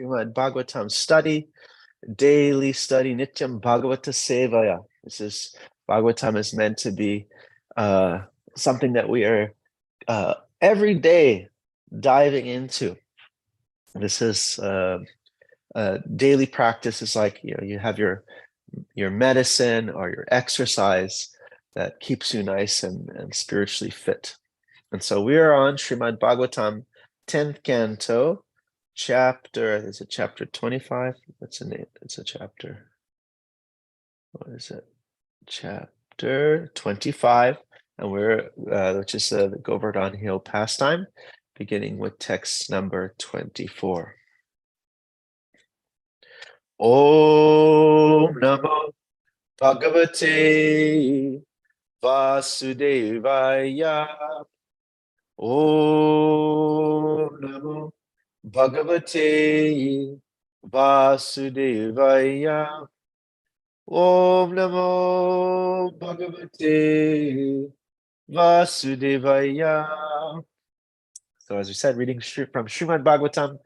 Srimad Bhagavatam study, daily study, Nityam Bhagavata Sevaya. This is Bhagavatam is meant to be something that we are every day diving into. This is daily practice. Is like, you know, you have your medicine or your exercise that keeps you nice and spiritually fit. And so we are on Srimad Bhagavatam, 10th canto, chapter, is it chapter 25? What's the name? It's a chapter. What is it? Chapter 25. And we're, which is the Govardhan Hill pastime, beginning with text number 24. Om Namo Bhagavate Vasudevaya. Om Namo Bhagavate Vasudevaya. Om Namo Bhagavate Vasudevaya. So as we said, reading from Srimad Bhagavatam,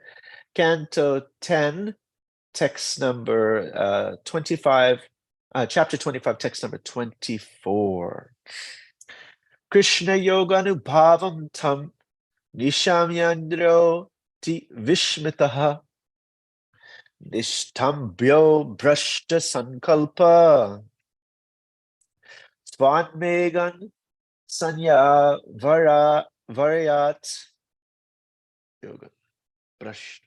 Canto 10, text number 25, chapter 25, text number 24. Krishna Yoganubhavam tam Nishamyandro ti Vishmitaha Nishtambhyo Brashta Sankalpa Svanmegan Sanya Varyat Yoga Brashta.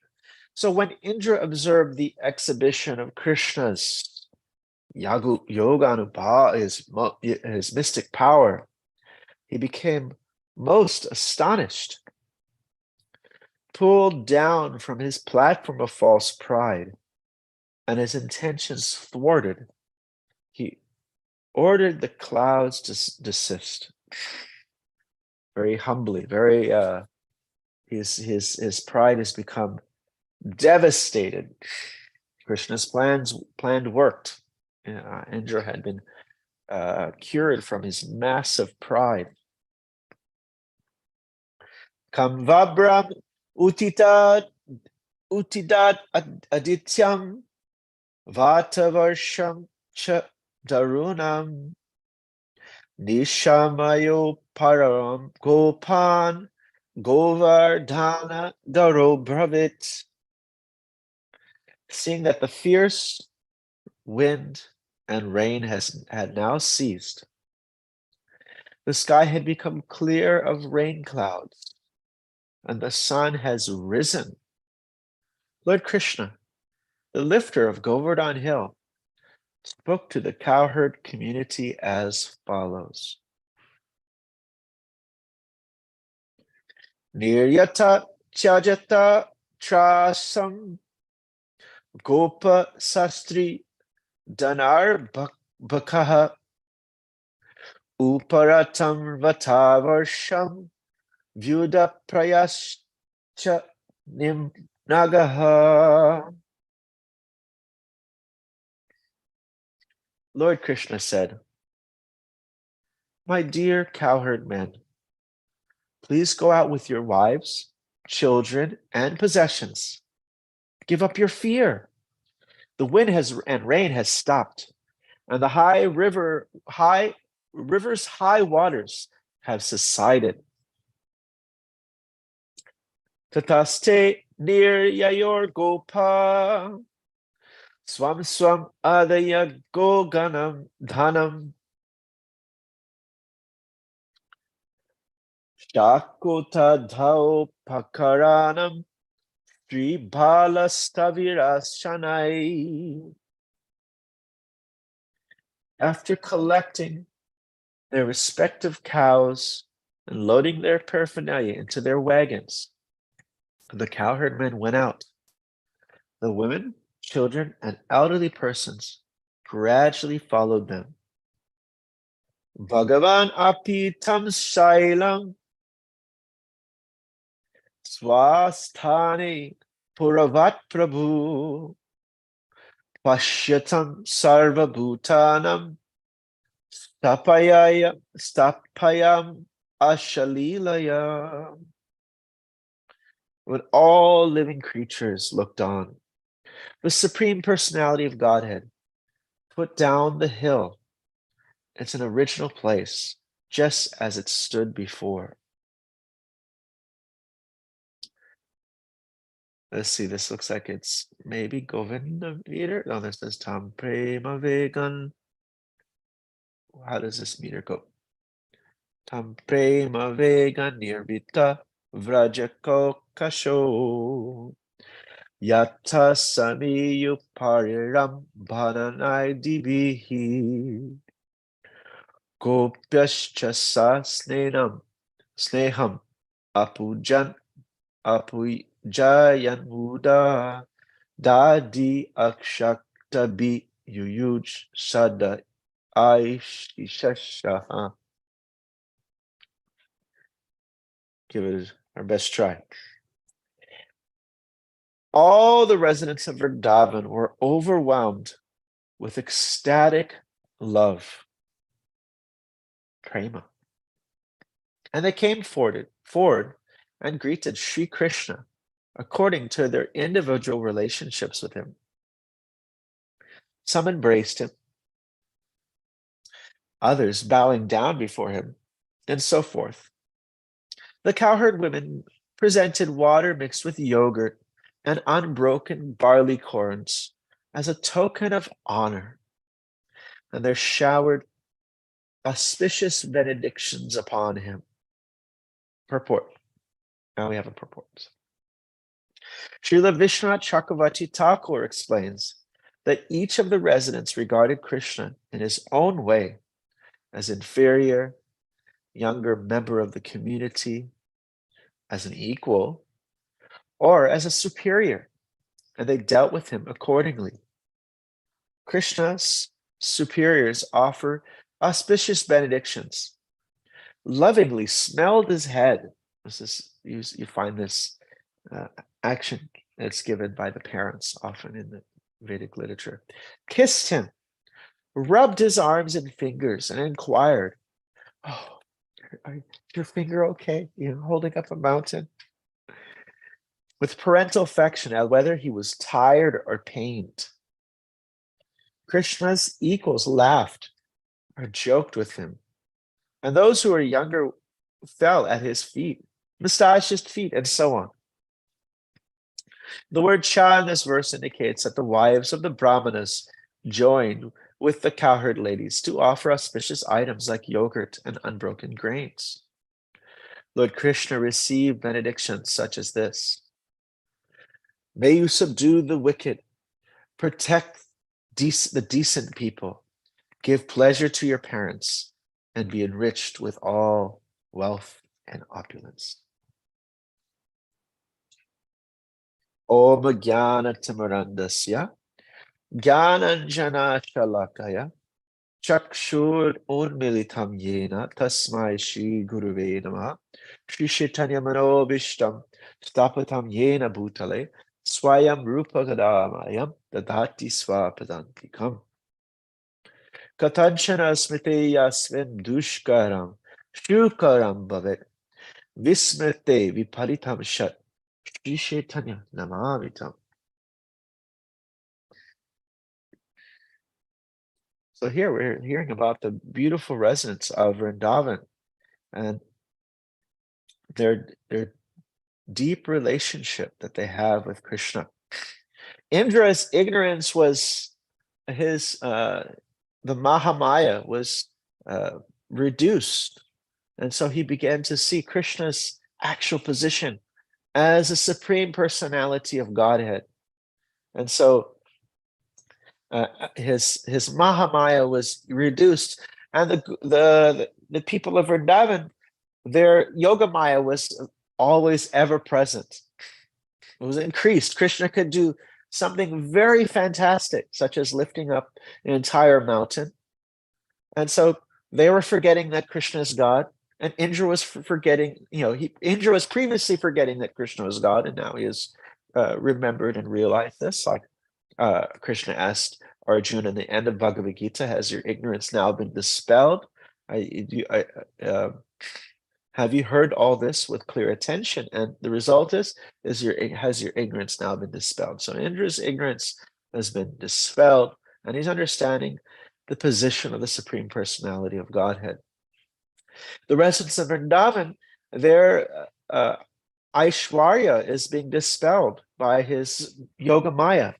So when Indra observed the exhibition of Krishna's Yoganubhava, his mystic power, he became most astonished. Pulled down from his platform of false pride and his intentions thwarted, he ordered the clouds to desist. Very humbly, very his pride has become devastated. Krishna's planned worked. Indra had been cured from his massive pride. Kamvabram utidat adityam vatavarsham cha darunam nishamayo param gopan govardhana daro bravit. Seeing that the fierce wind and rain had now ceased, the sky had become clear of rain clouds, and the sun has risen. Lord Krishna, the lifter of Govardhan Hill, spoke to the cowherd community as follows. Niryata chajata trasam gopa sastri danar bakaha uparatam vatavarsham vyuda prayascha nimnagaha. Lord Krishna said, "My dear cowherd men, please go out with your wives, children, and possessions. Give up your fear. The wind and rain has stopped, and the river's high waters have subsided. Tataste niryayor gopa swam swam adaya goganam dhanam shakota dhao pakaranam Shanai." After collecting their respective cows and loading their paraphernalia into their wagons, the cowherd men went out. The women, children, and elderly persons gradually followed them. Bhagavan api tam shailam swasthane puravat prabhu pashyatam sarva bhutanam stapayam ashalilaya. when all living creatures looked on. The Supreme Personality of Godhead put down the hill. It's an original place, just as it stood before. Let's see, this looks like it's maybe Govinda meter. No, this is Tam Prema Vegan. How does this meter go? Tam Prema Vegan Nirvita Vrajako Kasho. Yata Samiyu Pariram Bhananai Dibihi. Gopyascha sneham apujayan muda dadi akshaktabi yuyuj sada aishishashaha. Give it our best try. All the residents of Vrindavan were overwhelmed with ecstatic love. Prema. And they came forward and greeted Sri Krishna according to their individual relationships with him. Some embraced him, others bowing down before him, and so forth. The cowherd women presented water mixed with yogurt and unbroken barley corns as a token of honor, and they showered auspicious benedictions upon him. Purport. Now we have a purport. Srila Vishwanath Chakravarti Thakur explains that each of the residents regarded Krishna in his own way as inferior, younger member of the community, as an equal, or as a superior, and they dealt with him accordingly. Krishna's superiors offer auspicious benedictions, lovingly smelled his head. This is, you find this action that's given by the parents often in the Vedic literature. Kissed him, rubbed his arms and fingers, and inquired, "Oh, is your finger okay? You're holding up a mountain?" With parental affection, whether he was tired or pained. Krishna's equals laughed or joked with him, and those who were younger fell at his feet, massaged his feet, and so on. The word cha in this verse indicates that the wives of the brahmanas joined with the cowherd ladies to offer auspicious items like yogurt and unbroken grains. Lord Krishna received benedictions such as this: "May you subdue the wicked, protect the decent people, give pleasure to your parents, and be enriched with all wealth and opulence." Om Jnana Timirandasya Jnananjana Shalakaya Chakshur Unmilitam Yena Tasmai Shri Guruve Namaha Shri Chaitanya Manobishtam Stapatam Yena Bhutale Swayam Rupa Gadamayam Dadhati Swapadantikam Katanchana Smrite Yasvin Dushkaram Shukaram Bhavet Vismrite Viparitam Shat Shri Chaitanya Namamitam. So here we're hearing about the beautiful residents of Vrindavan and their deep relationship that they have with Krishna. Indra's ignorance was his, the Mahamaya was reduced. And so he began to see Krishna's actual position as a supreme personality of Godhead. And so his Mahamaya was reduced, and the people of Vrindavan, their Yogamaya was always ever present. It was increased. Krishna could do something very fantastic, such as lifting up an entire mountain. And so they were forgetting that Krishna is God, and Indra was forgetting, Indra was previously forgetting that Krishna was God, and now he has remembered and realized this. Like Krishna asked Arjuna in the end of Bhagavad Gita, "Has your ignorance now been dispelled? Have you heard all this with clear attention? And the result is has your ignorance now been dispelled? So Indra's ignorance has been dispelled, and he's understanding the position of the Supreme Personality of Godhead. The residents of Vrindavan, their Aishwarya is being dispelled by his Yoga Maya.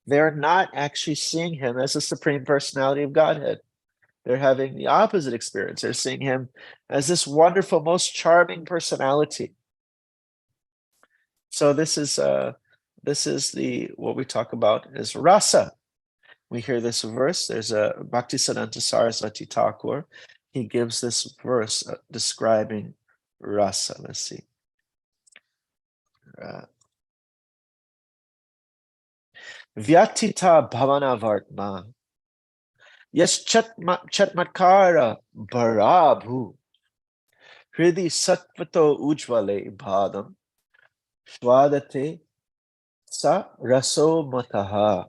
They're not actually seeing him as the Supreme Personality of Godhead. They're having the opposite experience. They're seeing him as this wonderful, most charming personality. So this is the what we talk about as rasa. We hear this verse. There's a Bhaktisiddhanta Saraswati Thakur. He gives this verse describing rasa. Let's see. Vyatita bhavana vartma. Yes chatmatkara barabhu. Hridi sattvato ujvale bhadam. Shvadate sa raso mataha.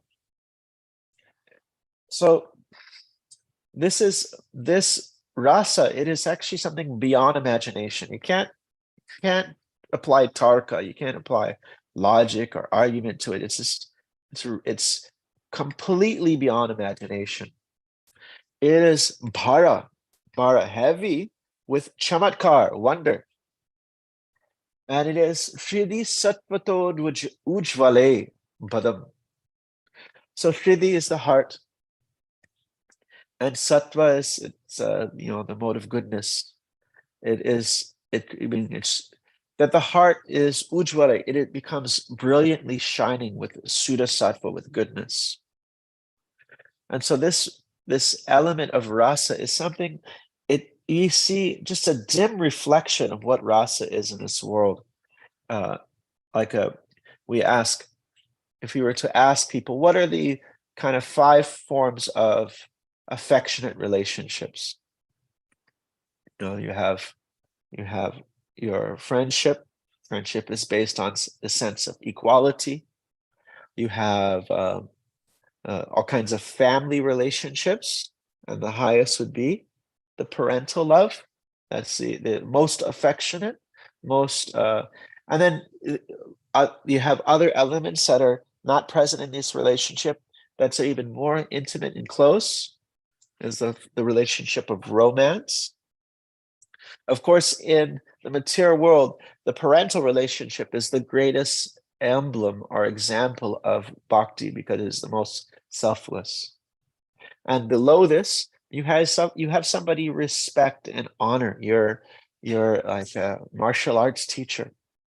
So this rasa, it is actually something beyond imagination. You can't apply tarka, you can't apply logic or argument to it. It's just it's completely beyond imagination. It is bhara heavy with chamatkar, wonder. And it is Shridi Sattvato Ujvale Badam. So Shridi is the heart, and Sattva is the mode of goodness. It's that the heart is Ujvale, it becomes brilliantly shining with Suddha Sattva, with goodness. And so this element of rasa is something, you see just a dim reflection of what rasa is in this world. We ask, if we were to ask people, what are the kind of 5 forms of affectionate relationships? You have your friendship. Friendship is based on the sense of equality. You have all kinds of family relationships, and the highest would be the parental love. That's the most affectionate, most and then you have other elements that are not present in this relationship that's even more intimate and close, is the relationship of romance. Of course, in the material world, the parental relationship is the greatest emblem or example of bhakti because it is the most selfless. And below this, you have somebody you respect and honor. You're like a martial arts teacher,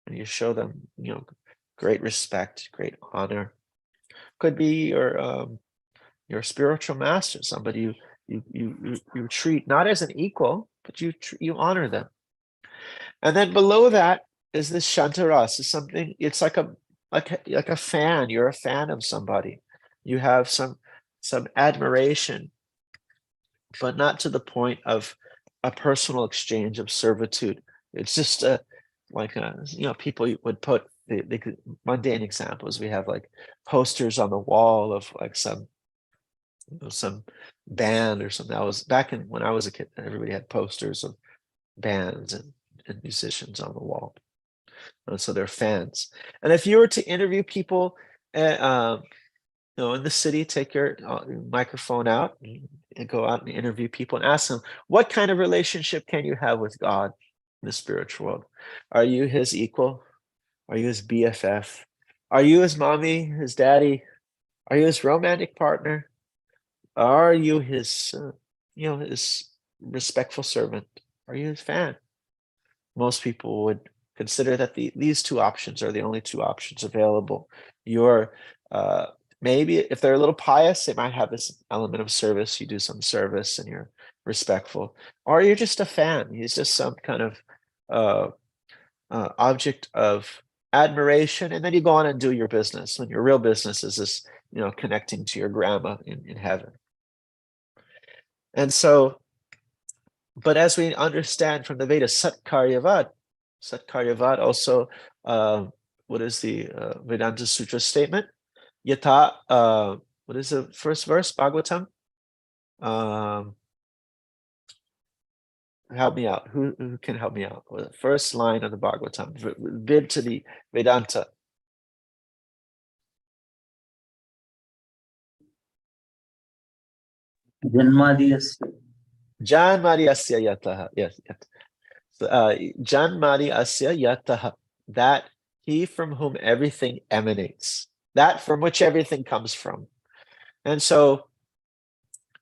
and you show them great respect, great honor. Could be your spiritual master, somebody you treat not as an equal, but you honor them. And then below that is this shantaras. Is something, it's like a fan. You're a fan of somebody. You have some admiration, but not to the point of a personal exchange of servitude. It's just people would put the mundane examples. We have like posters on the wall of like some band or something. That was back when I was a kid. Everybody had posters of bands and musicians on the wall. So they're fans. And if you were to interview people in the city, take your microphone out and go out and interview people and ask them, what kind of relationship can you have with God in the spiritual world? Are you his equal? Are you his BFF? Are you his mommy, his daddy? Are you his romantic partner? Are you his his respectful servant? Are you his fan? Most people would consider that these 2 options are the only 2 options available. You're maybe if they're a little pious, they might have this element of service. You do some service and you're respectful, or you're just a fan. He's just some kind of object of admiration, and then you go on and do your business. When your real business is this, connecting to your grandma in heaven. And so, but as we understand from the Vedas, Satkaryavad also, what is the Vedanta Sutra statement? Yata, what is the first verse, Bhagavatam? help me out. Who can help me out with the first line of the Bhagavatam? Bid to the Vedanta. Janmadiyasya. Janmadi asya yataha. Yes. So, Janmadi asya yataha. That he from whom everything emanates. That from which everything comes from. And so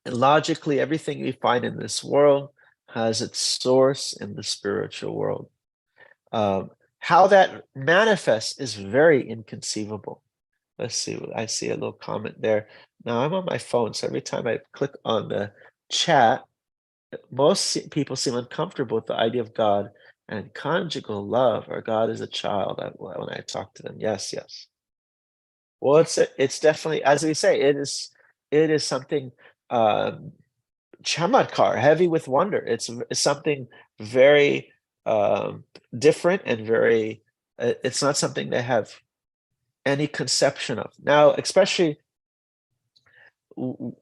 logically, everything we find in this world has its source in the spiritual world. How that manifests is very inconceivable. Let's see, I see a little comment there. Now I'm on my phone, so every time I click on the chat, most people seem uncomfortable with the idea of God and conjugal love, or God as a child when I talk to them. Yes, yes. Well, it's definitely, as we say, it is something chamatkar, heavy with wonder. It's something very different and very. It's not something they have any conception of now, especially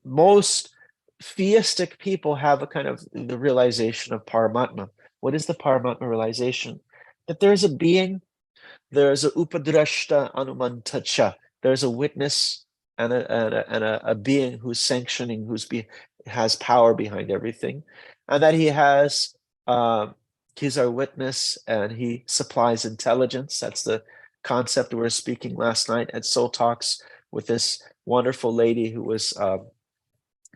most theistic people have a kind of the realization of Paramatma. What is the Paramatma realization? That there's a being, there's a upadrashta anumantacha, there's a witness and a being who's sanctioning, has power behind everything, and that he's our witness and he supplies intelligence. That's the concept we were speaking last night at Soul Talks with this wonderful lady who was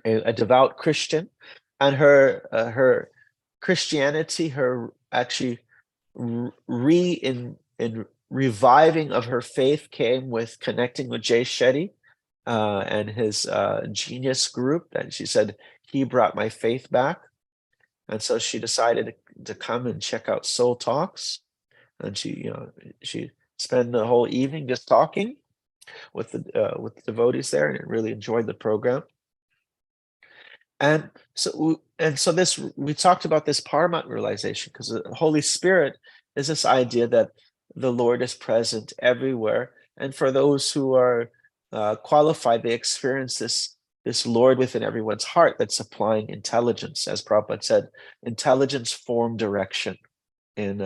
a devout Christian, and her Christianity, her actually in reviving of her faith came with connecting with Jay Shetty and his genius group. That she said he brought my faith back, and so she decided to come and check out Soul Talks, and she spent the whole evening just talking with the devotees there, and really enjoyed the program. And so this, we talked about this Paramat realization, because the Holy Spirit is this idea that the Lord is present everywhere, and for those who are qualified, they experience this Lord within everyone's heart that's supplying intelligence, as Prabhupada said, intelligence, form, direction in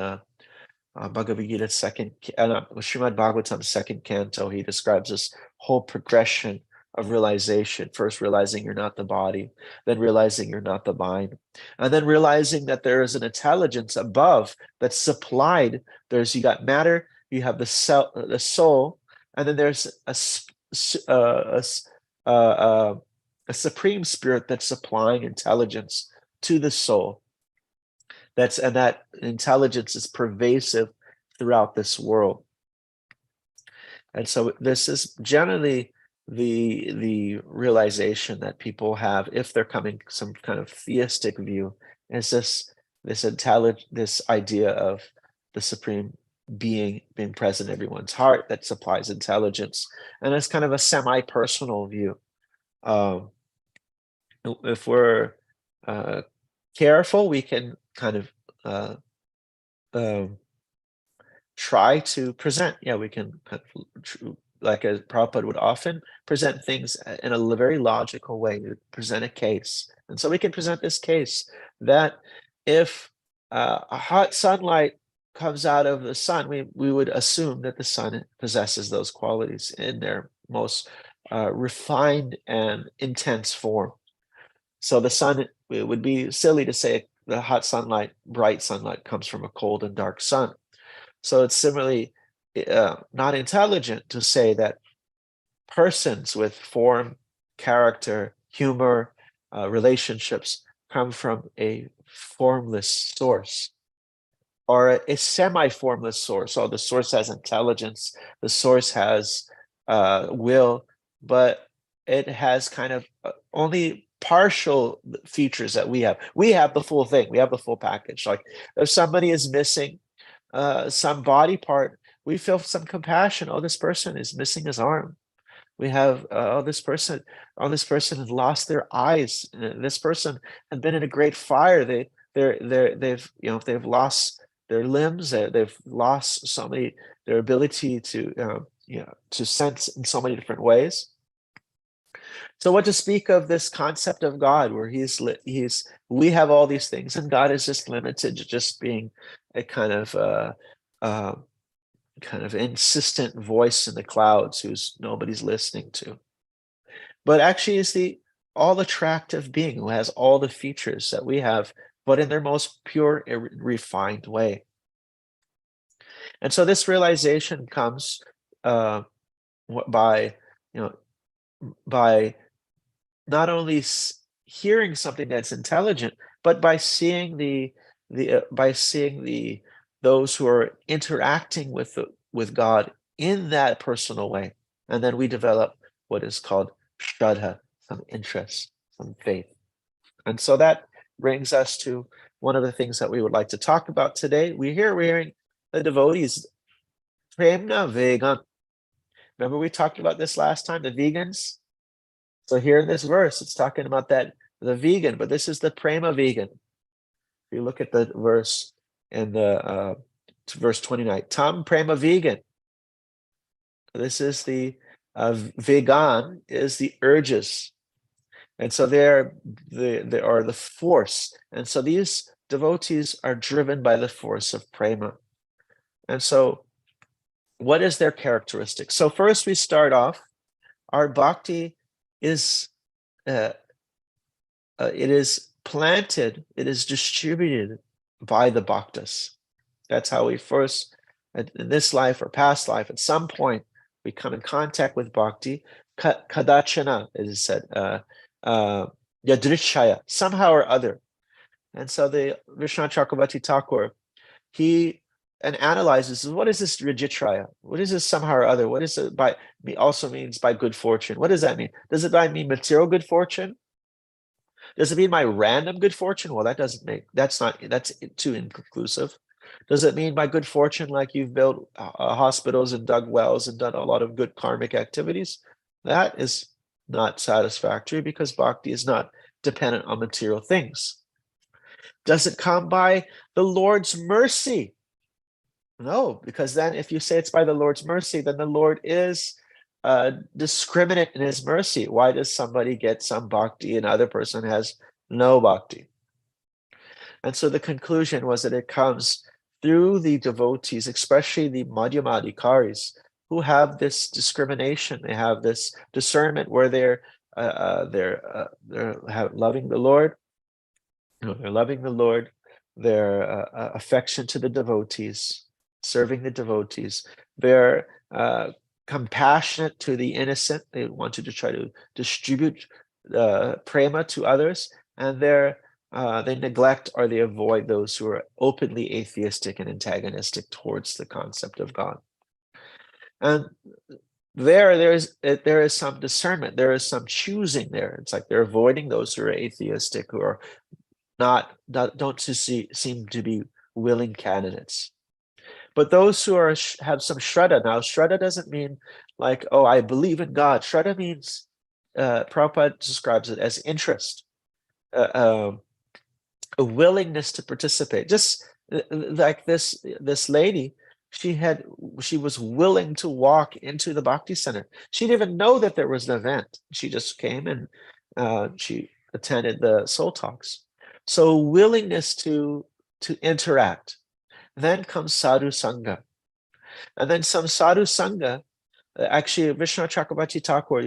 Bhagavad Gita Srimad Bhagavatam second canto. He describes this whole progression of realization. First realizing you're not the body, then realizing you're not the mind, and then realizing that there is an intelligence above that's supplied. You got matter, you have the soul, and then there's a supreme spirit that's supplying intelligence to the soul. And that intelligence is pervasive throughout this world. And so this is generally the realization that people have if they're coming some kind of theistic view, is this idea of the supreme being present in everyone's heart that supplies intelligence, and it's kind of a semi-personal view. If we're careful, we can kind of try to present. We can, like as Prabhupada would often present things in a very logical way, to present a case. And so we can present this case that if a hot sunlight comes out of the sun, we would assume that the sun possesses those qualities in their most refined and intense form. So the sun, it would be silly to say the hot sunlight, bright sunlight, comes from a cold and dark sun. So it's similarly not intelligent to say that persons with form, character, humor, relationships come from a formless source, or a semi-formless source. So the source has intelligence, the source has will, but it has kind of only partial features that we have. We have the full thing. We have the full package. Like if somebody is missing some body part, we feel some compassion. Oh, this person is missing his arm. We have this person has lost their eyes. This person had been in a great fire. They've lost their limbs. They've lost their ability to sense in so many different ways. So what to speak of this concept of God, where we have all these things, and God is just limited to just being a kind of insistent voice in the clouds who's nobody's listening to, but actually is the all attractive being who has all the features that we have, but in their most pure, refined way. And so this realization comes by, by not only hearing something that's intelligent, but by seeing those who are interacting with God in that personal way, and then we develop what is called shraddha, some interest, some faith. And so that brings us to one of the things that we would like to talk about today. We're hearing the devotees premna vegan. Remember we talked about this last time, the vegans. So here in this verse, it's talking about the vegan, but this is the prema vegan. If you look at the verse in the verse 29, tam prema vegan. This is the vegan is the urges, and so they are the force, and so these devotees are driven by the force of prema. And so, what is their characteristic? So first, we start off. Our bhakti is it is planted, it is distributed by the Bhaktas. That's how we first, in this life or past life, at some point, we come in contact with bhakti. Kadachana, as it said, yadrishaya, somehow or other. And so the Vishwanath Chakravarti Thakur, he analyzes, what is this Rajitraya? What is this somehow or other? What is it by also means by good fortune? What does that mean? Does it mean material good fortune? Does it mean my random good fortune? Well, that's too inconclusive. Does it mean by good fortune like you've built hospitals and dug wells and done a lot of good karmic activities? That is not satisfactory, because bhakti is not dependent on material things. Does it come by the Lord's mercy? No, because then if you say it's by the Lord's mercy, then the Lord is discriminate in his mercy. Why does somebody get some bhakti and other person has no bhakti? And so the conclusion was that it comes through the devotees, especially the madhyamadhikaris, who have this discrimination. They have this discernment where they're loving the Lord. They're loving the Lord. Their affection to the devotees, serving the devotees. They're compassionate to the innocent. They wanted to try to distribute prema to others, and they neglect or they avoid those who are openly atheistic and antagonistic towards the concept of God. And there is some discernment. There is some choosing there. It's like they're avoiding those who are atheistic, who are don't seem to be willing candidates. But those who have some shraddha. Now, shraddha doesn't mean like, oh, I believe in God. Shraddha means, Prabhupada describes it as interest, a willingness to participate. Just like this lady, she was willing to walk into the Bhakti Center. She didn't even know that there was an event. She just came and she attended the soul talks. So willingness to interact. Then comes sadhu sangha, and then some sadhu sangha. Actually, Vishwanath Chakravarti Thakur,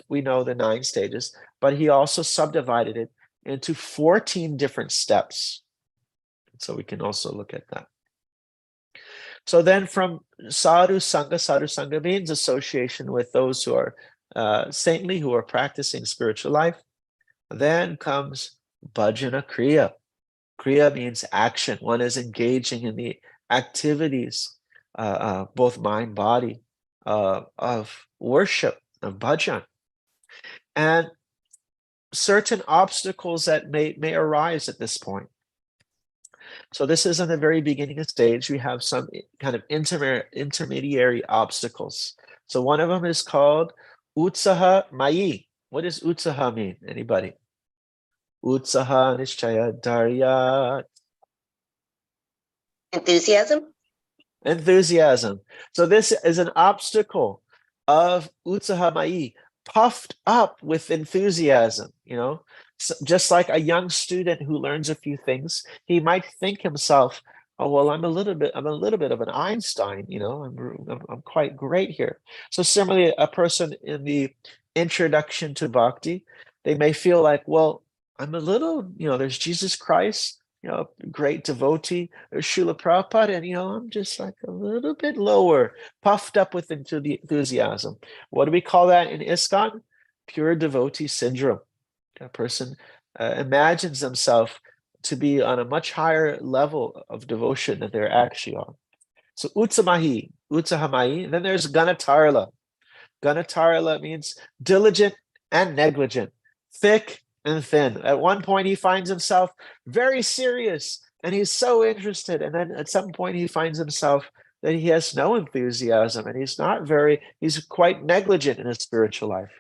we know the 9 stages, but he also subdivided it into 14 different steps. So we can also look at that. So then from sadhu sangha means association with those who are saintly, who are practicing spiritual life. Then comes bhajana kriya. Kriya means action. One is engaging in the activities, both mind, body, of worship, of bhajan. And certain obstacles that may arise at this point. So this is in the very beginning stage. We have some kind of intermediary obstacles. So one of them is called utsaha mayi. What does utsaha mean? Anybody? Utsaha nishchaya daryat. Enthusiasm. Enthusiasm. So this is an obstacle of utsaha mayi, puffed up with enthusiasm, so just like a young student who learns a few things, he might think himself, oh, well, I'm a little bit of an Einstein, I'm quite great here. So similarly, a person in the introduction to bhakti, they may feel like, well, I'm a little, there's Jesus Christ, great devotee, there's Srila Prabhupada, and I'm just like a little bit lower, puffed up with into the enthusiasm. What do we call that in ISKCON? Pure devotee syndrome. A person imagines themselves to be on a much higher level of devotion than they're actually on. So utsamahi, utsahamai. Then there's ganatarla. Ganatarla means diligent and negligent, thick and thin. At one point, he finds himself very serious and he's so interested. And then at some point, he finds himself that he has no enthusiasm and he's quite negligent in his spiritual life.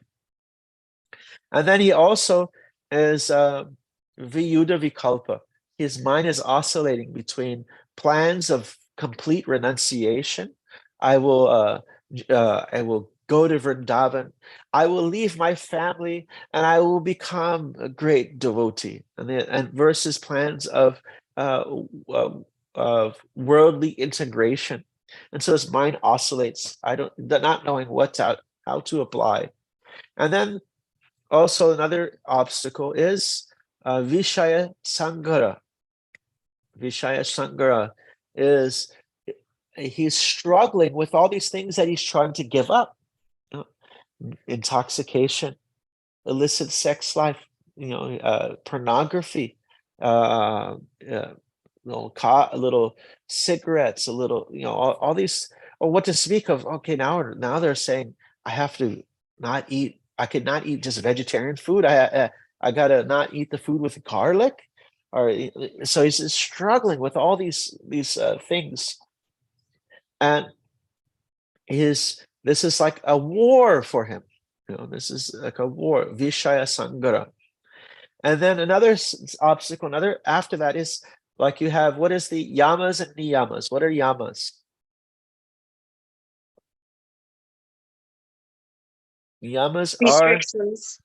And then he also is viyuddha vikalpa. His mind is oscillating between plans of complete renunciation. I will go to Vrindavan. I will leave my family and I will become a great devotee. And versus plans of worldly integration. And so his mind oscillates. Not knowing how to apply. And then also another obstacle is Vishaya Sangara. Vishaya Sangara is he's struggling with all these things that he's trying to give up. Intoxication, illicit sex life, pornography, little cigarettes, a little, all these, or what to speak of. Okay, now they're saying I have to not eat. I could not eat just vegetarian food. I gotta not eat the food with garlic, or so he's struggling with all these things, and this is like a war for him. This is like a war, Vishaya Sangara. And then another obstacle, after that is like you have, what is the yamas and niyamas? What are yamas? Yamas are Restrictions.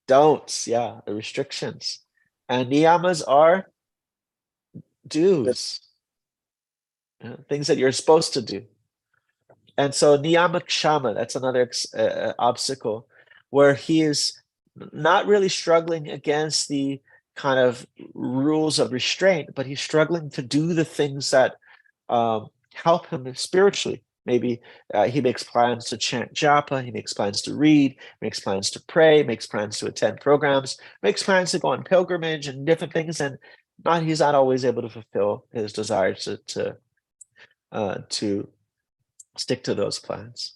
don'ts, yeah, the restrictions. And niyamas are do's, things that you're supposed to do. And so niyama kshama, that's another obstacle where he is not really struggling against the kind of rules of restraint, but he's struggling to do the things that help him spiritually. Maybe he makes plans to chant japa, he makes plans to read, makes plans to pray, makes plans to attend programs, makes plans to go on pilgrimage and different things, and he's not always able to fulfill his desire to stick to those plans.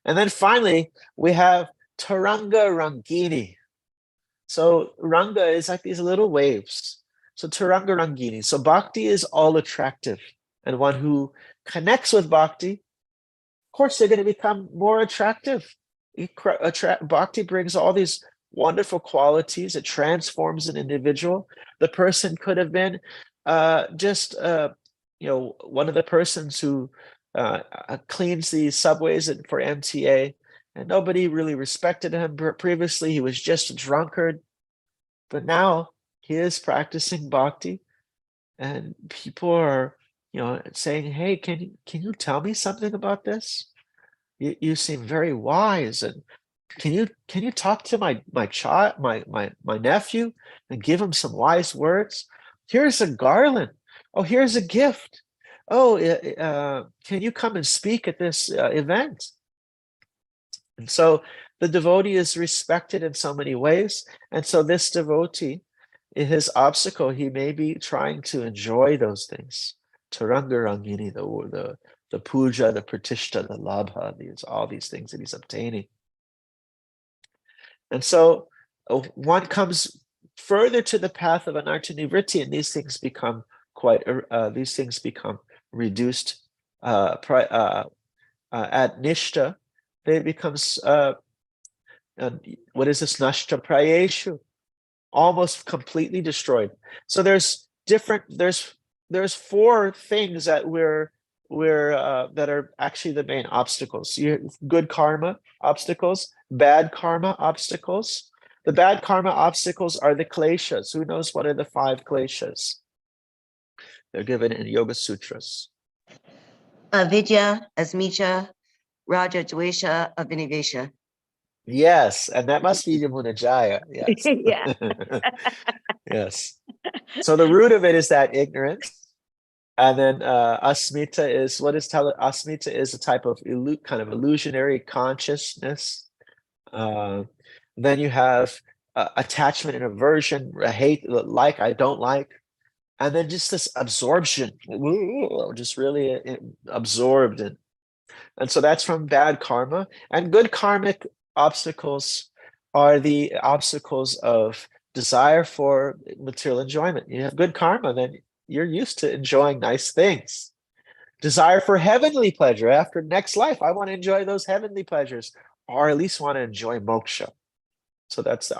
And then finally, we have Taranga Rangini. So Ranga is like these little waves. So Taranga Rangini. So Bhakti is all attractive. And one who connects with Bhakti, of course, they're going to become more attractive. Bhakti brings all these wonderful qualities. It transforms an individual. The person could have been one of the persons who cleans the subways for MTA, and nobody really respected him previously. He was just a drunkard, but now he is practicing bhakti, and people are, saying, "Hey, can you tell me something about this? You seem very wise, and can you talk to my child, my nephew, and give him some wise words? Here's a garland. Oh, here's a gift. Oh, can you come and speak at this event?" And so the devotee is respected in so many ways. And so this devotee, in his obstacle, he may be trying to enjoy those things. Taranga Rangini, the puja, the pratishta, the labha, all these things that he's obtaining. And so one comes further to the path of anartha nivritti, and these things become reduced at nishta. It becomes what is this, nashta prayeshu, almost completely destroyed. So there's four things that we're that are actually the main obstacles. Good karma obstacles, bad karma obstacles. The bad karma obstacles are the kleshas. Who knows what are the 5 kleshas? They're given in Yoga Sutras. Avidya, Asmita, Raja, Dvesha, Abhinivesha. Yes, and that must be Yamunajaya. Yes. Yeah. Yes. So the root of it is that ignorance. And then asmita is asmita is a type of kind of illusionary consciousness. Then you have attachment and aversion, hate, like, I don't like, and then just this absorption, just really absorbed in. And so that's from bad karma. And good karmic obstacles are the obstacles of desire for material enjoyment. You have good karma, then you're used to enjoying nice things. Desire for heavenly pleasure. After next life, I want to enjoy those heavenly pleasures, or at least want to enjoy moksha. So that's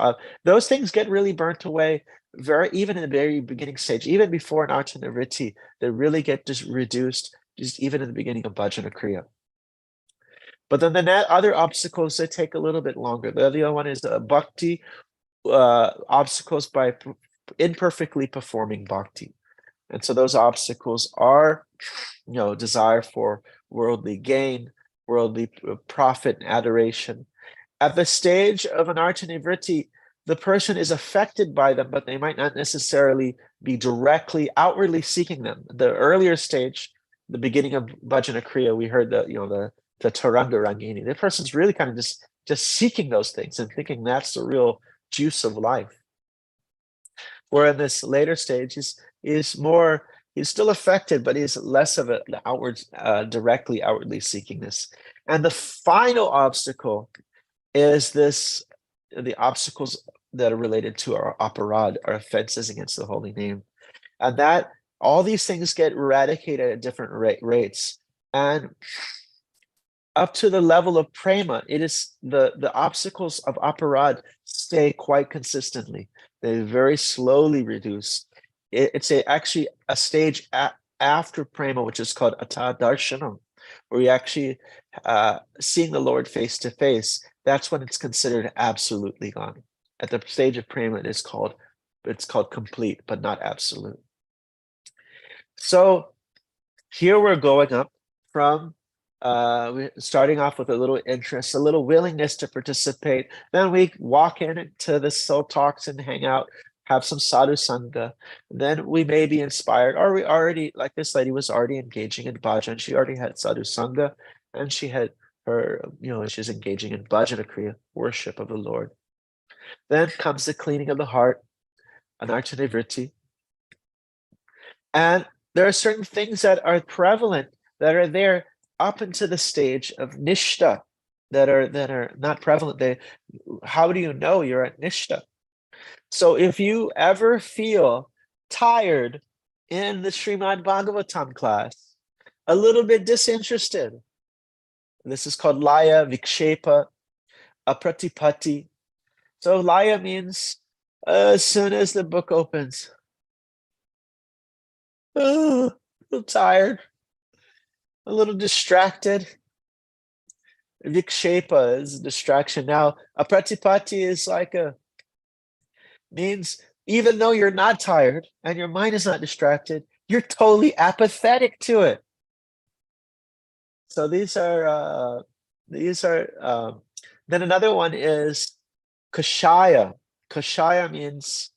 those things get really burnt away even in the very beginning stage, even before an archana vritti, they really get just reduced, just even in the beginning of bhajana kriya. But then the other obstacles, they take a little bit longer. The other one is bhakti, obstacles by imperfectly performing bhakti. And so those obstacles are, desire for worldly gain, worldly profit and adoration. At the stage of an archana vritti, the person is affected by them, but they might not necessarily be directly, outwardly seeking them. The earlier stage, the beginning of bhajana kriya, we heard the Taranga Rangini. The person's really kind of just seeking those things and thinking that's the real juice of life. Where in this later stage, he's still affected, but he's less of directly outwardly seeking this. And the final obstacle is the obstacles that are related to our aparad, our offenses against the holy name. And that all these things get eradicated at different rates. And up to the level of prema, it is the obstacles of aparad stay quite consistently. They very slowly reduce. It's actually a stage after prema, which is called Ata Darshanam, where you actually seeing the Lord face to face. That's when it's considered absolutely gone. At the stage of prema, it's called complete, but not absolute. So here we're going up from we're starting off with a little interest, a little willingness to participate. Then we walk into the soul talks and hang out, have some sadhu sangha. Then we may be inspired, or we already, like this lady was already engaging in bhajan. She already had sadhu sangha, and she had her, she's engaging in bhajana kriya, worship of the Lord. Then comes the cleaning of the heart, an archana vritti. And there are certain things that are prevalent, that are there up into the stage of nishta, that are not prevalent. How do you know you're at nishta? So if you ever feel tired in the Srimad Bhagavatam class, a little bit disinterested, this is called laya, vikshepa, apratipatti. So laya means as soon as the book opens, oh, I'm tired, a little distracted. Vikshepa is a distraction. Now, apratipatti is means even though you're not tired and your mind is not distracted, you're totally apathetic to it. So these are then another one is kashaya. Kashaya means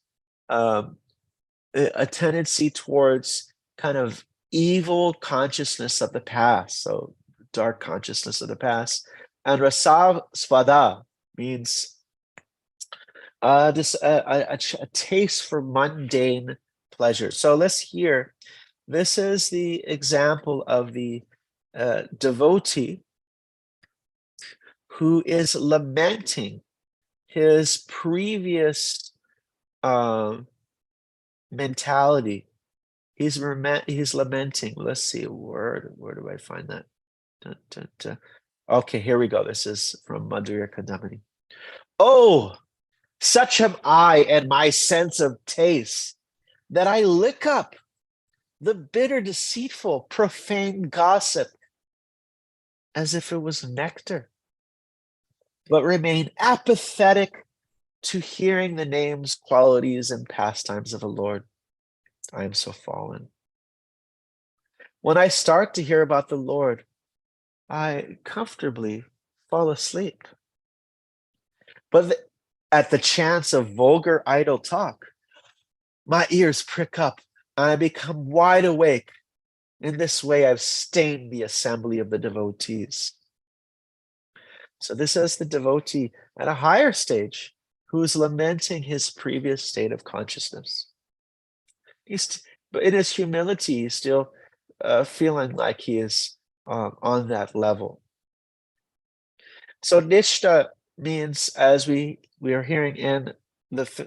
a tendency towards kind of evil consciousness of the past, so dark consciousness of the past. And rasavada means a taste for mundane pleasure. So let's hear. This is the example of the devotee who is lamenting his previous mentality. He's lamenting. Let's see, where do I find that? Dun, dun, dun. Okay, here we go. This is from Madhurya Kadamini. Oh, such am I and my sense of taste, that I lick up the bitter, deceitful, profane gossip as if it was nectar, but remain apathetic to hearing the names, qualities, and pastimes of the Lord. I am so fallen. When I start to hear about the Lord, I comfortably fall asleep. But at the chance of vulgar idle talk, my ears prick up and I become wide awake. In this way, I've stained the assembly of the devotees. So this is the devotee at a higher stage who is lamenting his previous state of consciousness. But in his humility, he's still feeling like he is on that level. So nishta means, as we are hearing in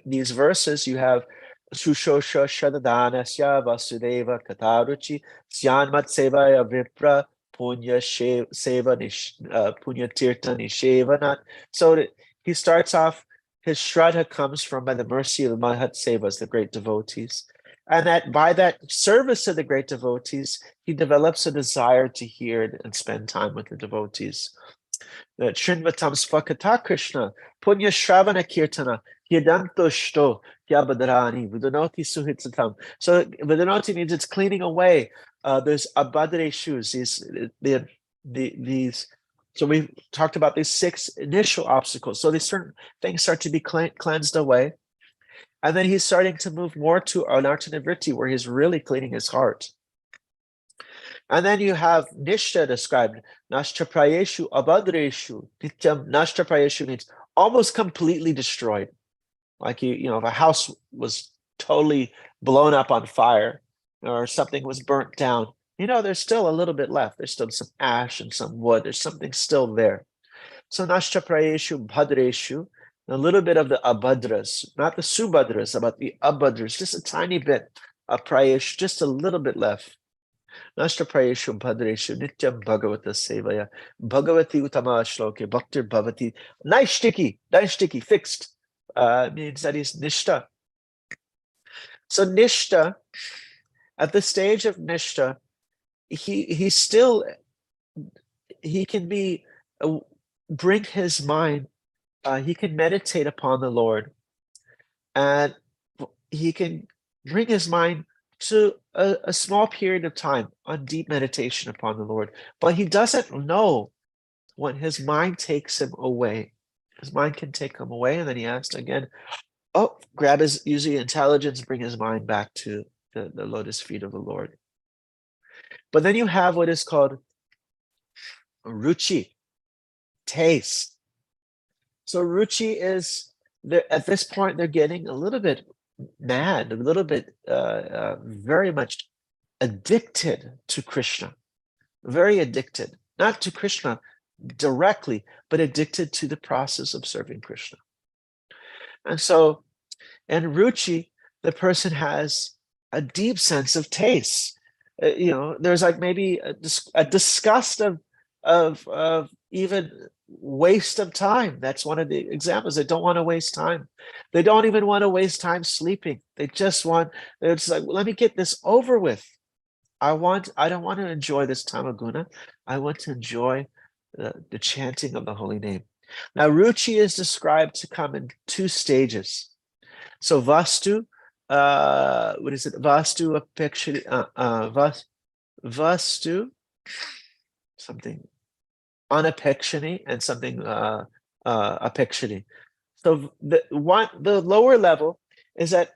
these verses, you have Sushosha Shadadanasya Vasudeva Kataruchi Syanmat Sevaya Vipra Punya Seva Punya Tirtha Nishevanat. So he starts off, his Shraddha comes from by the mercy of the Mahat Sevas, the great devotees. And that by that service of the great devotees, he develops a desire to hear and spend time with the devotees. Srinvatam Svakata Krishna, Punya Shravana Kirtana, Yadantoshto, Yabadarani, Vidunoti Suhitsatam. So Vidunoti means it's cleaning away. There's Abadre shoes, these. So we talked about these 6 initial obstacles. So these certain things start to be cleansed away. And then he's starting to move more to Anartana Vritti, where he's really cleaning his heart. And then you have Nishta described, Nashtaprayeshu Abadreshu. Nityam Nashtaprayeshu means almost completely destroyed. Like if a house was totally blown up on fire or something was burnt down, there's still a little bit left. There's still some ash and some wood. There's something still there. So Nashtaprayeshu Bhadreshu, a little bit of the Abhadras, not the Subhadras, but the Abhadras, just a tiny bit of Prayesh, just a little bit left. Nashtaprayeshu Bhadreshu Nityam Bhagavata Sevaya Bhagavati Utama Shloke Bhaktir Bhavati Naishtiki, fixed. Means that he's Nishta. So Nishta, at the stage of Nishta, he can be bring his mind, he can meditate upon the Lord, and he can bring his mind to a small period of time on deep meditation upon the Lord, but he doesn't know when his mind takes him away. His mind can take him away, and then he has to again, grab his usually intelligence, bring his mind back to the lotus feet of the Lord. But then you have what is called ruchi, taste. So ruchi is, at this point, they're getting a little bit mad, a little bit very much addicted to Krishna, very addicted, not to Krishna directly, but addicted to the process of serving Krishna. And so in ruchi, the person has a deep sense of taste. There's like maybe a disgust of even waste of time. That's one of the examples. They don't want to waste time. They don't even want to waste time sleeping. They're just like, let me get this over with. I don't want to enjoy this tamaguna. I want to enjoy the chanting of the holy name. Now, ruchi is described to come in 2 stages. So vastu, what is it? Vastu apekshani, vastu, something anapekshani, and something apekshani. So the lower level is that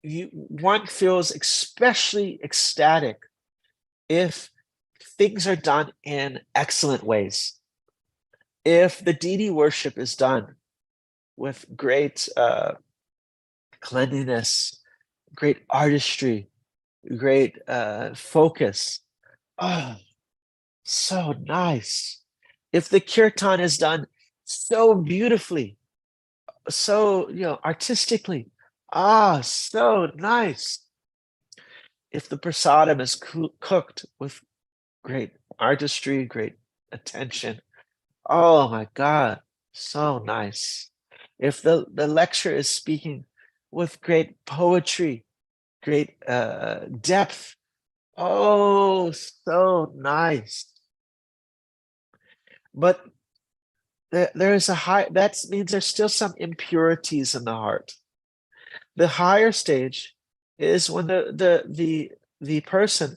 one feels especially ecstatic if things are done in excellent ways. If the deity worship is done with great cleanliness, great artistry, great focus. Oh, so nice. If the kirtan is done so beautifully, so artistically, so nice. If the prasadam is cooked with great artistry, great attention, oh my God, so nice. If the lecturer is speaking with great poetry, great depth. Oh, so nice. But there is a high, that means there's still some impurities in the heart. The higher stage is when the person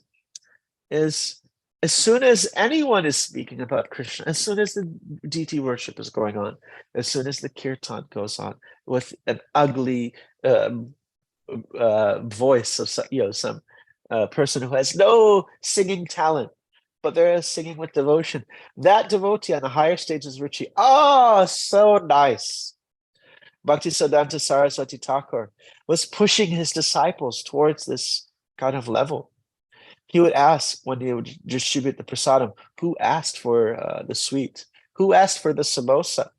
is, as soon as anyone is speaking about Krishna, as soon as the deity worship is going on, as soon as the kirtan goes on with an ugly voice of some person who has no singing talent, but they're singing with devotion, that devotee on the higher stage is Ruchi. Oh, so nice. Bhakti Siddhanta Saraswati Thakur was pushing his disciples towards this kind of level. He would ask, when he would distribute the prasadam, who asked for the sweet? Who asked for the samosa?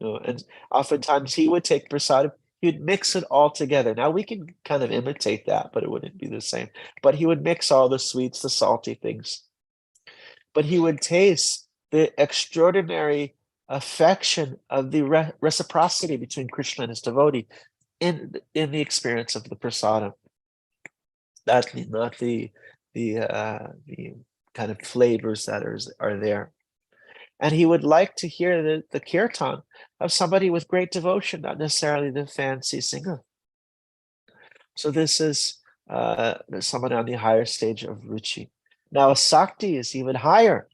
And oftentimes he would take prasadam, he would mix it all together. Now we can kind of imitate that, but it wouldn't be the same. But he would mix all the sweets, the salty things. But he would taste the extraordinary affection of the reciprocity between Krishna and his devotee in the experience of the prasadam. That's not the kind of flavors that are there. And he would like to hear the kirtan of somebody with great devotion, not necessarily the fancy singer. So this is someone on the higher stage of ruchi. Now a sakti is even higher.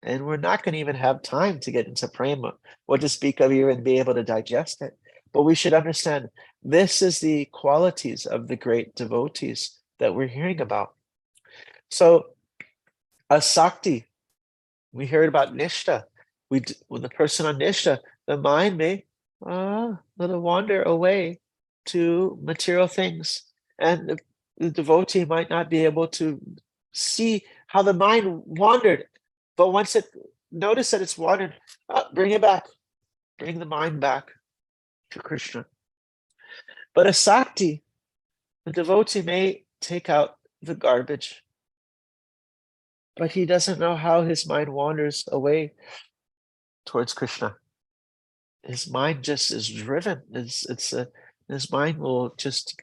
And we're not going to even have time to get into prema, what to speak of even be able to digest it. But we should understand this is the qualities of the great devotees that we're hearing about. So a sakti, we heard about nishta. When the person on nishta, the mind may little wander away to material things, and the devotee might not be able to see how the mind wandered. But once it notice that it's wandered, bring it back, bring the mind back to Krishna. But a sakti, the devotee may take out the garbage, but he doesn't know how his mind wanders away towards Krishna. His mind just is driven. His mind will just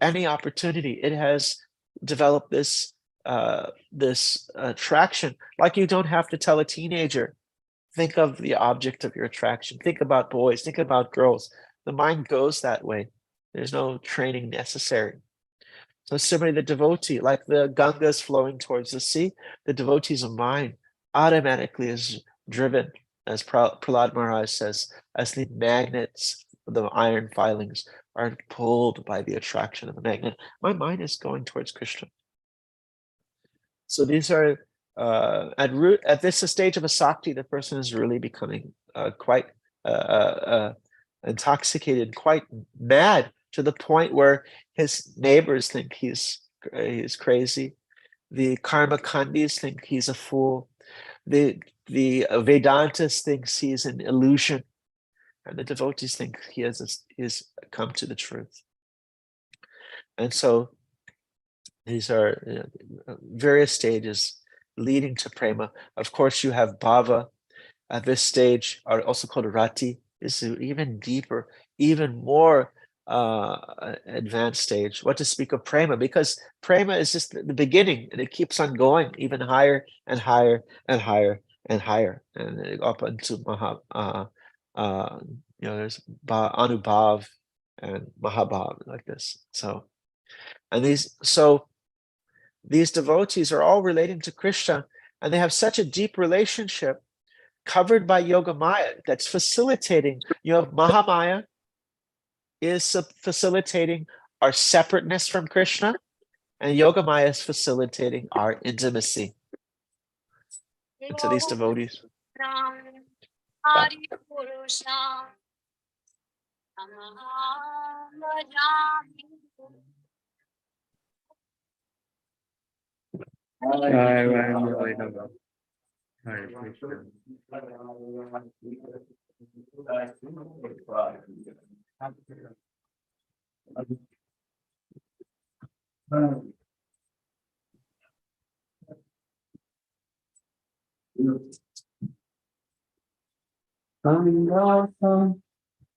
any opportunity. It has developed this attraction. Like you don't have to tell a teenager, think of the object of your attraction. Think about boys. Think about girls. The mind goes that way. There's no training necessary. So similarly, the devotee, like the Ganga is flowing towards the sea, the devotee's mind automatically is driven, as Prahlad Maharaj says, as the magnets, the iron filings are pulled by the attraction of the magnet. My mind is going towards Krishna. So these are, at this stage of a sakti, the person is really becoming quite intoxicated, quite mad, to the point where his neighbors think he's crazy. The karma kandis think he's a fool. The Vedantas thinks he's an illusion, and the devotees think he has come to the truth. And so these are various stages leading to prema. Of course, you have bhava. At this stage, are also called rati. This is even deeper, even more advanced stage. What to speak of prema? Because prema is just the beginning, and it keeps on going even higher and higher and higher and higher, and up into there's anubhav and mahabhav, like this. So, and these devotees are all relating to Krishna, and they have such a deep relationship covered by Yoga Maya that's facilitating. Mahamaya is facilitating our separateness from Krishna, and Yoga Maya is facilitating our intimacy into these devotees.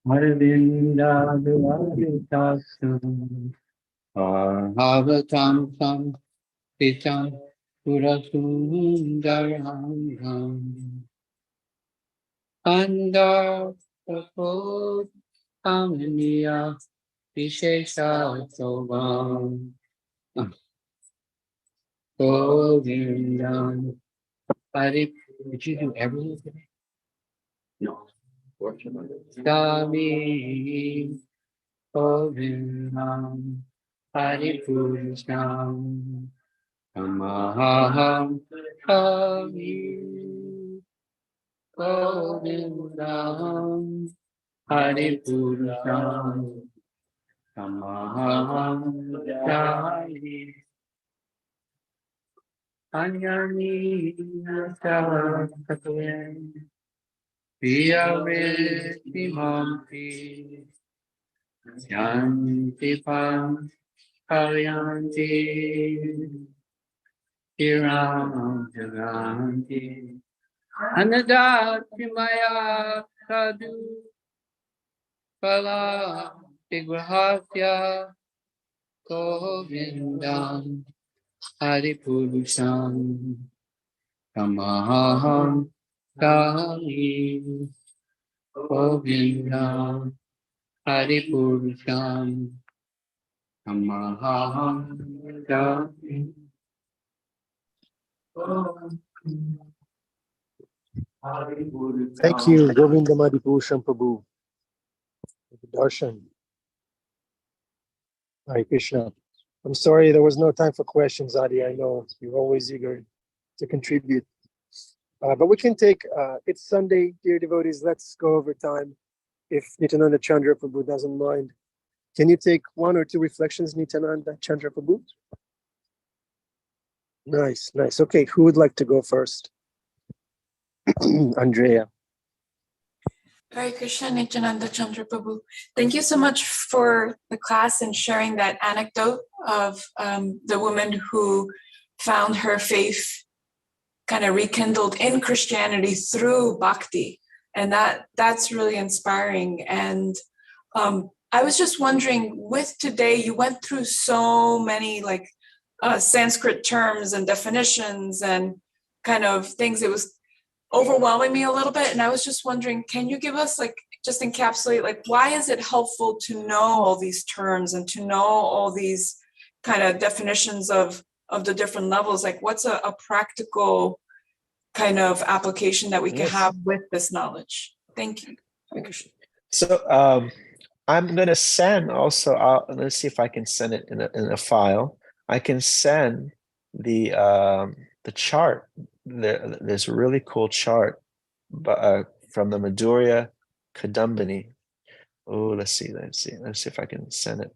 Arvindadvaritasam Bhagavatam Samhitam Purasundaram Anda Sapod Amniya Vishesha Sovam Govindam Hari. Did you do everything today? No. Swami Govindam Paripurushnam Tamaham Swami Govindam Paripurushnam Tamaham Swami Anyani Sakatayam Piyave Imampi Yanti Pam Karyanti Tiram Jaganti Anadati Maya Sadhu Pala Tigrahasya Govindam Haripurusham Tamaham Kali Govindam Haripurusham Tamaham Kali. Thank you, Govinda Madhipurusham Prabhu. Darshan. Hare Krishna. I'm sorry there was no time for questions, Adi. I know you're always eager to contribute. But we can take, it's Sunday, dear devotees, let's go over time. If Nityananda Chandra Prabhu doesn't mind. Can you take one or two reflections, Nityananda Chandra Prabhu? Nice, nice. Okay, who would like to go first? Andrea. Hare Krishna, Nityananda Chandra Prabhu. Thank you so much for the class and sharing that anecdote of the woman who found her faith kind of rekindled in Christianity through Bhakti. And that's really inspiring. And I was just wondering, with today, you went through so many like Sanskrit terms and definitions and kind of things. It was overwhelming me a little bit. And I was just wondering, can you give us like, just encapsulate, like, why is it helpful to know all these terms and to know all these kind of definitions of the different levels? Like, what's a practical kind of application that we can have with this knowledge? Thank you. So I'm going to send also, let's see if I can send it in a file. I can send the chart. There's a really cool chart from the Madhurya Kadambini. Oh, let's see if I can send it.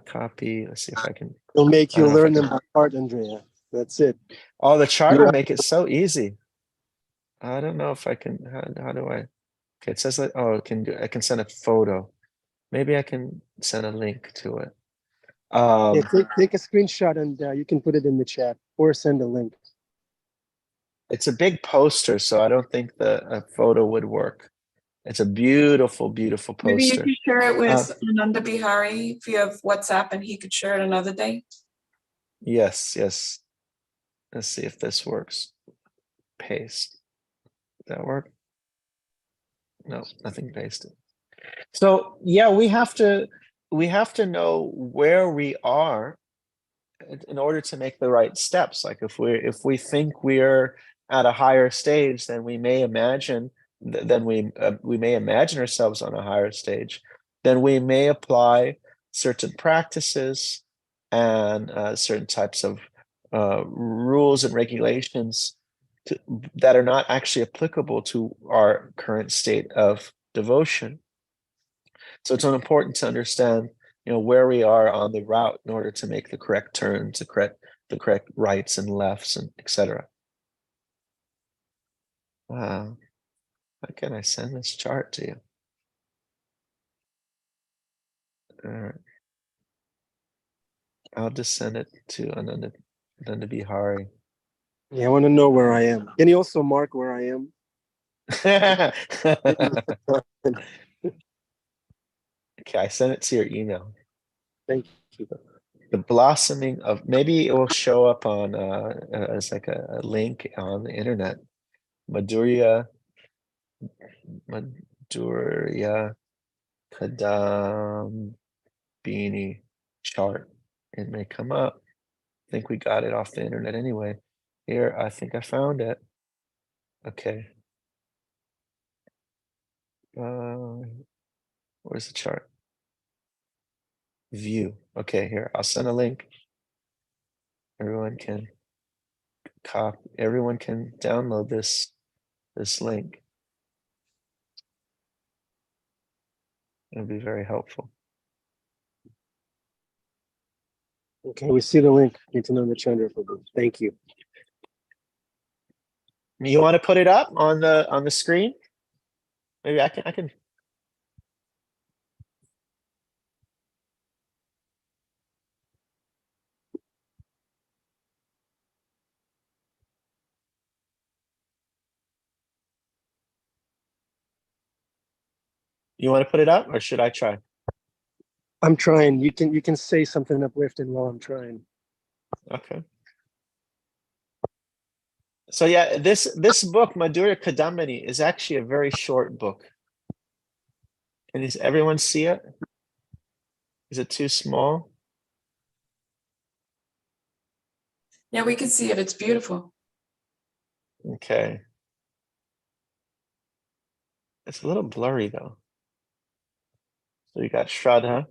Copy. Let's see if I can. It'll make you learn them by heart, Andrea. That's it. Oh, the chart will make it so easy. I don't know if I can. How do I? Okay, it says that. Oh, I can send a photo. Maybe I can send a link to it. Yeah, take a screenshot and you can put it in the chat or send a link. It's a big poster, so I don't think a photo would work. It's a beautiful, beautiful poster. Maybe you could share it with Ananda Bihari if you have WhatsApp, and he could share it another day. Yes. Let's see if this works. Paste. Does that work? No, nothing pasted. So yeah, we have to know where we are in order to make the right steps. Like if we think we're at a higher stage, then we may imagine ourselves on a higher stage. Then we may apply certain practices and certain types of rules and regulations that are not actually applicable to our current state of devotion. So it's important to understand, where we are on the route in order to make the correct turns, the correct rights and lefts, and etc. Wow. How can I send this chart to you? All right. I'll just send it to Ananda Bihari. Yeah, I want to know where I am. Can you also mark where I am? Okay, I sent it to your email. Thank you. The blossoming of, maybe it will show up on as like a link on the internet. Madhurya Kadambini chart. It may come up. I think we got it off the internet anyway. Here, I think I found it. Okay. Where's the chart? View. Okay, here, I'll send a link. Everyone can everyone can download this link. It'll be very helpful. Okay, we see the link. Nityananda Chandra. Thank you. You want to put it up on the screen? Maybe I can. You want to put it up, or should I try? I'm trying. You can say something uplifting while I'm trying. Okay. So yeah, this book, Madhurya Kadambini, is actually a very short book. Can everyone see it? Is it too small? Yeah, we can see it. It's beautiful. Okay. It's a little blurry though. So you got Shraddha,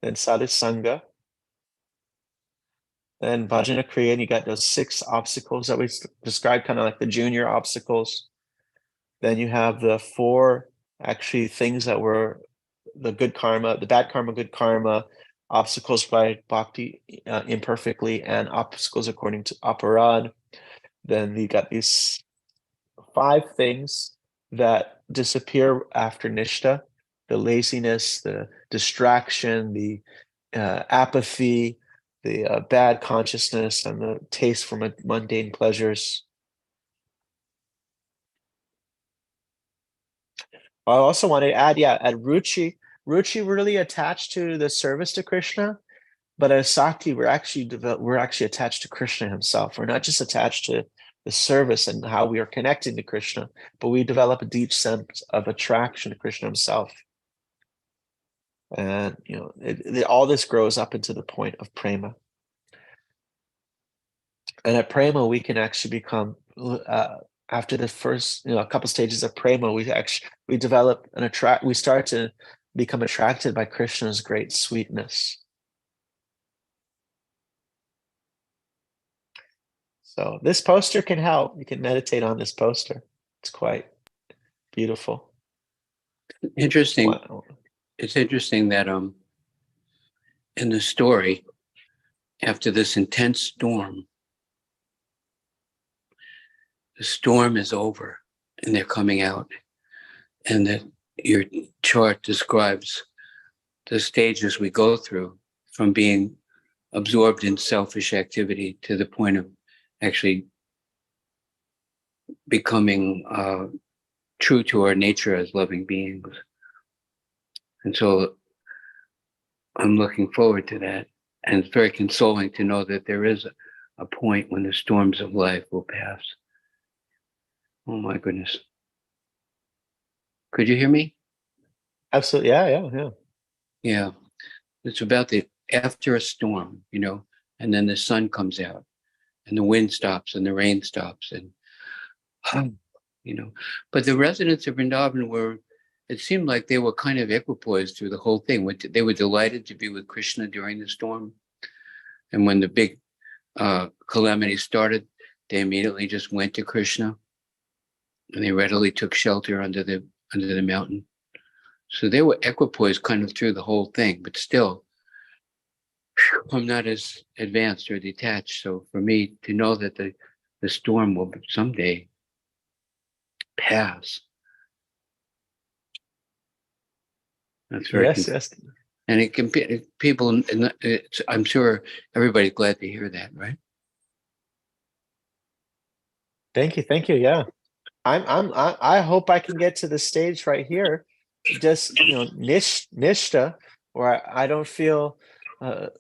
then Sadhusanga, then Bhajana Kriya, and you got those 6 obstacles that we described, kind of like the junior obstacles. Then you have the 4 actually things that were the good karma, the bad karma, good karma, obstacles by bhakti imperfectly, and obstacles according to aparad. Then you got these 5 things that disappear after nishta: the laziness, the distraction, the apathy, the bad consciousness, and the taste for mundane pleasures. I also want to add, at Ruchi really attached to the service to Krishna, but as Sakti, we're actually attached to Krishna himself. We're not just attached to the service and how we are connecting to Krishna, but we develop a deep sense of attraction to Krishna himself. And all this grows up into the point of prema. And at prema, we can actually become after the first a couple stages of prema, we develop we start to become attracted by Krishna's great sweetness. So this poster can help. You can meditate on this poster. It's quite beautiful. Interesting. Wow. It's interesting that in the story, after this intense storm, the storm is over and they're coming out, and that your chart describes the stages we go through from being absorbed in selfish activity to the point of actually becoming true to our nature as loving beings. And so I'm looking forward to that. And it's very consoling to know that there is a point when the storms of life will pass. Oh my goodness. Could you hear me? Absolutely. Yeah. Yeah. It's about after a storm, and then the sun comes out and the wind stops and the rain stops and, but the residents of Vrindavan it seemed like they were kind of equipoised through the whole thing. They were delighted to be with Krishna during the storm. And when the big calamity started, they immediately just went to Krishna and they readily took shelter under the mountain. So they were equipoised kind of through the whole thing, but still, I'm not as advanced or detached. So for me to know that the storm will someday pass, that's very Yes. And it can be people. I'm sure everybody's glad to hear that, right? Thank you. Yeah. I hope I can get to the stage right here just nishta, where I don't feel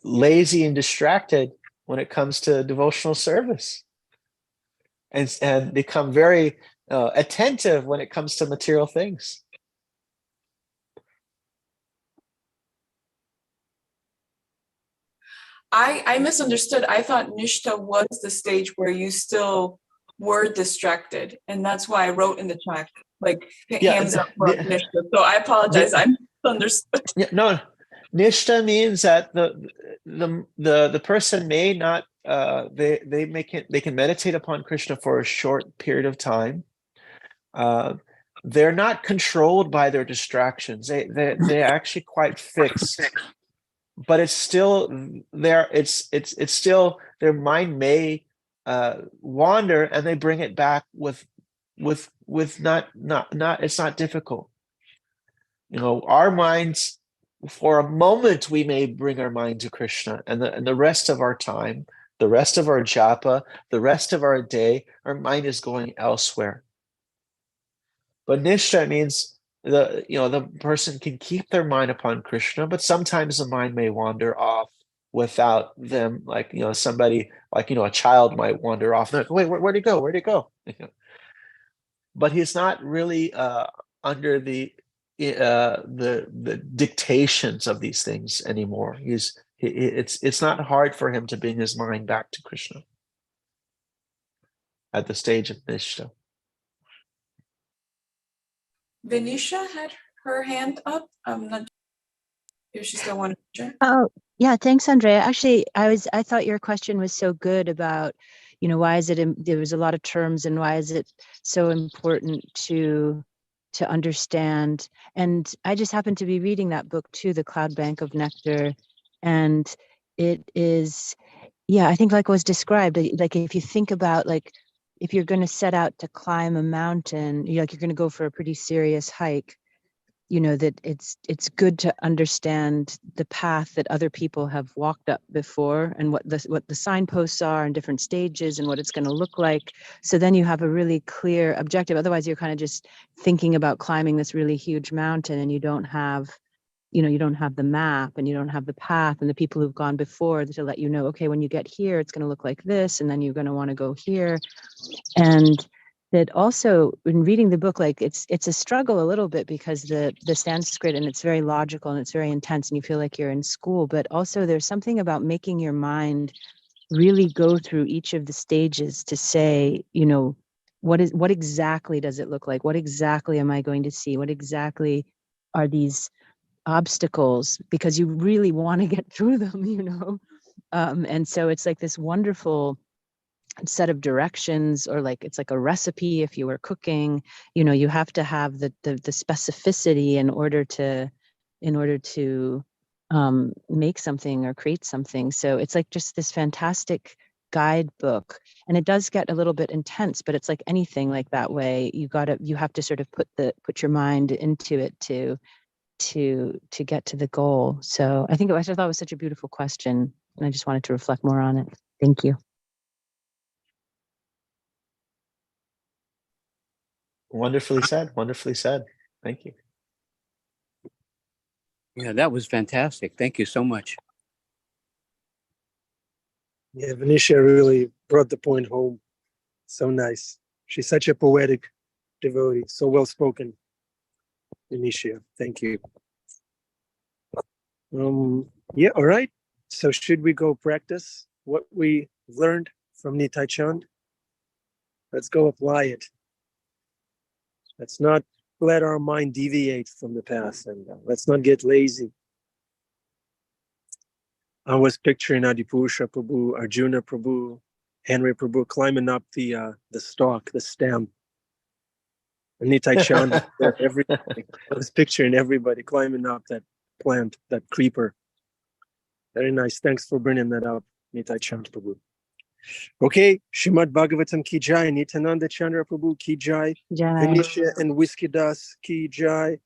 lazy and distracted when it comes to devotional service, and become very attentive when it comes to material things. I misunderstood. I thought Nishta was the stage where you still were distracted, and that's why I wrote in the chat, like, hands up for Nishta. So I apologize. I misunderstood. No, nishta means that the person may not they can meditate upon Krishna for a short period of time. They're not controlled by their distractions. They're actually quite fixed. But it's still there. It's still, their mind may wander, and they bring it back with not. It's not difficult. Our minds, for a moment, we may bring our mind to Krishna, and the rest of our time, the rest of our japa, the rest of our day, our mind is going elsewhere. But nishta means the person can keep their mind upon Krishna, but sometimes the mind may wander off without them, like somebody, like a child might wander off. Like, wait, where'd it go? Where'd it go? But he's not really under the dictations of these things anymore. It's not hard for him to bring his mind back to Krishna at the stage of nishta. Venisha had her hand up. I'm not if she still wanted to share. Oh, yeah. Thanks, Andrea. Actually, I thought your question was so good about, why is it, there was a lot of terms, and why is it so important to understand. And I just happened to be reading that book too, The Cloud Bank of Nectar. And it is, I think, like was described, like if you think about, like, if you're going to set out to climb a mountain, you're going to go for a pretty serious hike, that it's good to understand the path that other people have walked up before, and what the signposts are and different stages and what it's going to look like. So then you have a really clear objective. Otherwise, you're kind of just thinking about climbing this really huge mountain, and you don't have the map, and you don't have the path and the people who've gone before to let you know, okay, when you get here, it's going to look like this, and then you're going to want to go here. And that also, in reading the book, like it's a struggle a little bit, because the Sanskrit, and it's very logical and it's very intense, and you feel like you're in school, but also there's something about making your mind really go through each of the stages to say, what exactly does it look like? What exactly am I going to see? What exactly are these obstacles? Because you really want to get through them, and so it's like this wonderful set of directions, or like it's like a recipe. If you were cooking, you have to have the specificity in order to make something or create something. So it's like just this fantastic guidebook, and it does get a little bit intense, but it's like anything like that way. You have to sort of put your mind into it to get to the goal. So I thought it was such a beautiful question, and I just wanted to reflect more on it. Thank you. Wonderfully said. Wonderfully said. Thank you. Yeah, that was fantastic. Thank you so much. Yeah, Venisha really brought the point home. So nice. She's such a poetic devotee. So well spoken, Venisha. Thank you. Yeah, all right. So should we go practice what we learned from Nitai Chand? Let's go apply it. Let's not let our mind deviate from the path, and let's not get lazy. I was picturing Adipusha Prabhu, Arjuna Prabhu, Henry Prabhu climbing up the stalk, the stem. And Nitai Chand, everybody. I was picturing everybody climbing up that plant, that creeper. Very nice. Thanks for bringing that up, Nitai Chand Prabhu. Okay, Srimad Bhagavatam ki jai, Nityananda Chandra Prabhu ki jai, Venisha and Whiskey Das ki jai,